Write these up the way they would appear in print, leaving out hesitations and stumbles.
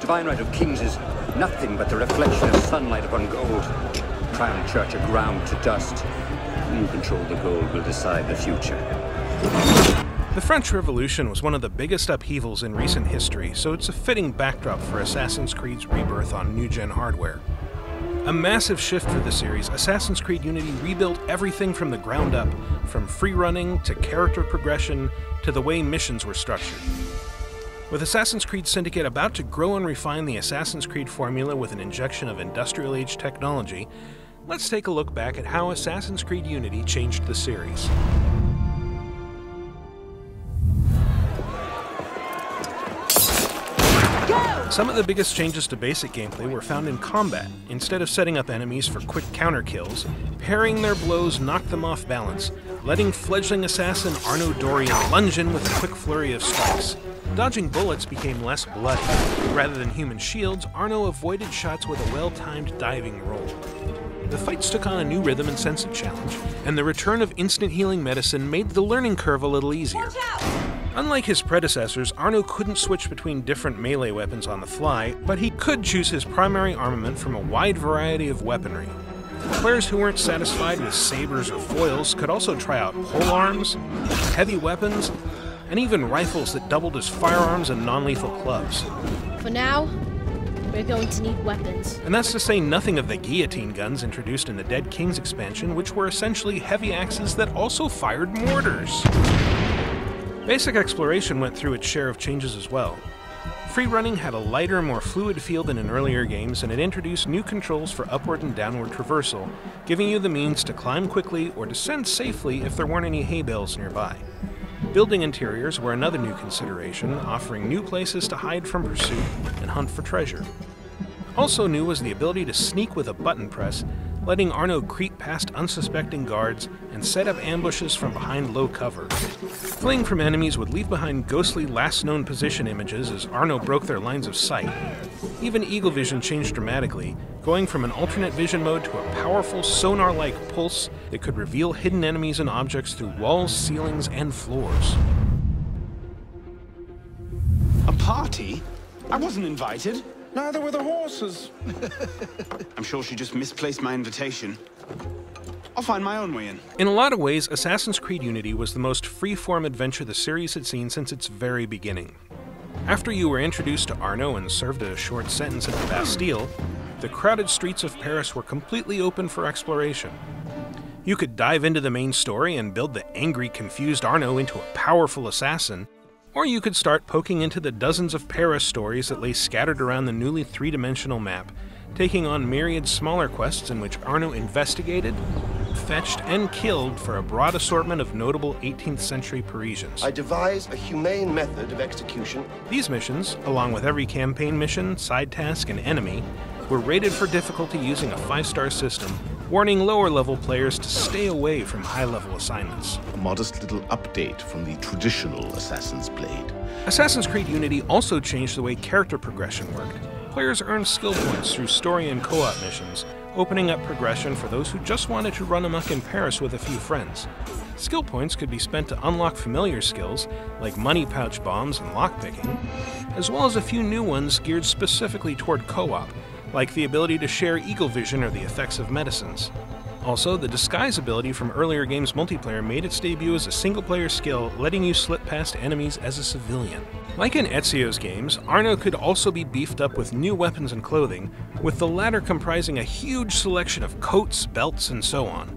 Divine right of kings is nothing but the reflection of sunlight upon gold. Crown church are ground to dust. You control the gold will decide the future. The French Revolution was one of the biggest upheavals in recent history, so it's a fitting backdrop for Assassin's Creed's rebirth on new-gen hardware. A massive shift for the series, Assassin's Creed Unity rebuilt everything from the ground up, from free running to character progression to the way missions were structured. With Assassin's Creed Syndicate about to grow and refine the Assassin's Creed formula with an injection of industrial-age technology, let's take a look back at how Assassin's Creed Unity changed the series. Some of the biggest changes to basic gameplay were found in combat. Instead of setting up enemies for quick counter kills, parrying their blows knocked them off balance, letting fledgling assassin Arnaud Dorian lunge in with a quick flurry of strikes. Dodging bullets became less bloody. Rather than human shields, Arnaud avoided shots with a well-timed diving roll. The fights took on a new rhythm and sense of challenge, and the return of instant healing medicine made the learning curve a little easier. Unlike his predecessors, Arnaud couldn't switch between different melee weapons on the fly, but he could choose his primary armament from a wide variety of weaponry. Players who weren't satisfied with sabers or foils could also try out polearms, heavy weapons, and even rifles that doubled as firearms and non-lethal clubs. For now, we're going to need weapons. And that's to say nothing of the guillotine guns introduced in the Dead Kings expansion, which were essentially heavy axes that also fired mortars. Basic exploration went through its share of changes as well. Free running had a lighter, more fluid feel than in earlier games, and it introduced new controls for upward and downward traversal, giving you the means to climb quickly or descend safely if there weren't any hay bales nearby. Building interiors were another new consideration, offering new places to hide from pursuit and hunt for treasure. Also new was the ability to sneak with a button press, letting Arnaud creep past unsuspecting guards and set up ambushes from behind low cover. Fleeing from enemies would leave behind ghostly last-known position images as Arnaud broke their lines of sight. Even Eagle Vision changed dramatically, going from an alternate vision mode to a powerful sonar-like pulse that could reveal hidden enemies and objects through walls, ceilings, and floors. A party? I wasn't invited. Neither were the horses. I'm sure she just misplaced my invitation. I'll find my own way in. In a lot of ways, Assassin's Creed Unity was the most free-form adventure the series had seen since its very beginning. After you were introduced to Arnaud and served a short sentence at the Bastille, the crowded streets of Paris were completely open for exploration. You could dive into the main story and build the angry, confused Arnaud into a powerful assassin, or you could start poking into the dozens of Paris stories that lay scattered around the newly three-dimensional map, taking on myriad smaller quests in which Arnaud investigated, fetched, and killed for a broad assortment of notable 18th century Parisians. I devise a humane method of execution. These missions, along with every campaign mission, side task, and enemy, were rated for difficulty using a 5-star system, warning lower-level players to stay away from high-level assignments. A modest little update from the traditional Assassin's Blade. Assassin's Creed Unity also changed the way character progression worked. Players earned skill points through story and co-op missions, opening up progression for those who just wanted to run amok in Paris with a few friends. Skill points could be spent to unlock familiar skills, like money pouch bombs and lockpicking, as well as a few new ones geared specifically toward co-op, like the ability to share Eagle Vision or the effects of medicines. Also, the disguise ability from earlier games' multiplayer made its debut as a single-player skill, letting you slip past enemies as a civilian. Like in Ezio's games, Arnaud could also be beefed up with new weapons and clothing, with the latter comprising a huge selection of coats, belts, and so on.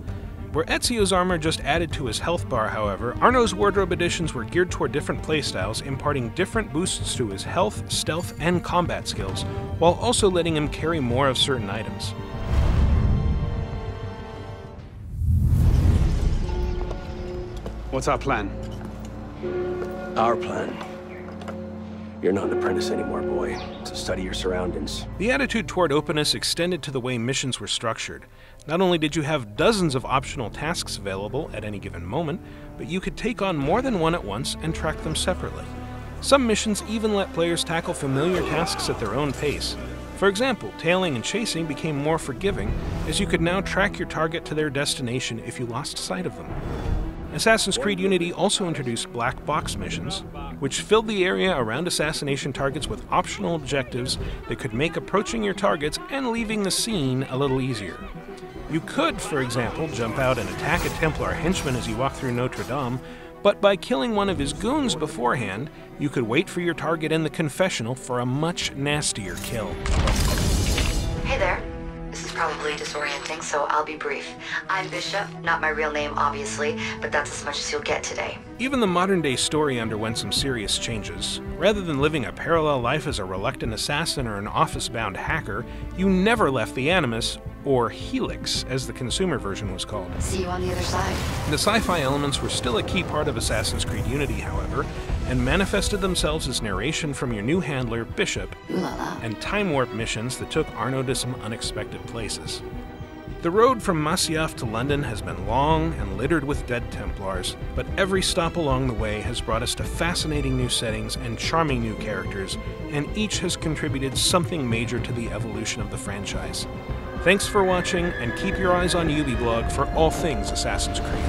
Where Ezio's armor just added to his health bar, however, Arnaud's wardrobe additions were geared toward different playstyles, imparting different boosts to his health, stealth, and combat skills, while also letting him carry more of certain items. What's our plan? Our plan? You're not an apprentice anymore, boy. So study your surroundings. The attitude toward openness extended to the way missions were structured. Not only did you have dozens of optional tasks available at any given moment, but you could take on more than one at once and track them separately. Some missions even let players tackle familiar tasks at their own pace. For example, tailing and chasing became more forgiving, as you could now track your target to their destination if you lost sight of them. Assassin's Creed Unity also introduced black box missions, which filled the area around assassination targets with optional objectives that could make approaching your targets and leaving the scene a little easier. You could, for example, jump out and attack a Templar henchman as you walk through Notre Dame, but by killing one of his goons beforehand, you could wait for your target in the confessional for a much nastier kill. Hey there. This is probably disorienting, so I'll be brief. I'm Bishop, not my real name, obviously, but that's as much as you'll get today. Even the modern-day story underwent some serious changes. Rather than living a parallel life as a reluctant assassin or an office-bound hacker, you never left the Animus, or Helix, as the consumer version was called. See you on the other side. The sci-fi elements were still a key part of Assassin's Creed Unity, however, and manifested themselves as narration from your new handler, Bishop, Ooh la la. and time warp missions that took Arno to some unexpected places. The road from Masyaf to London has been long and littered with dead Templars, but every stop along the way has brought us to fascinating new settings and charming new characters, and each has contributed something major to the evolution of the franchise. Thanks for watching, and keep your eyes on Ubiblog for all things Assassin's Creed.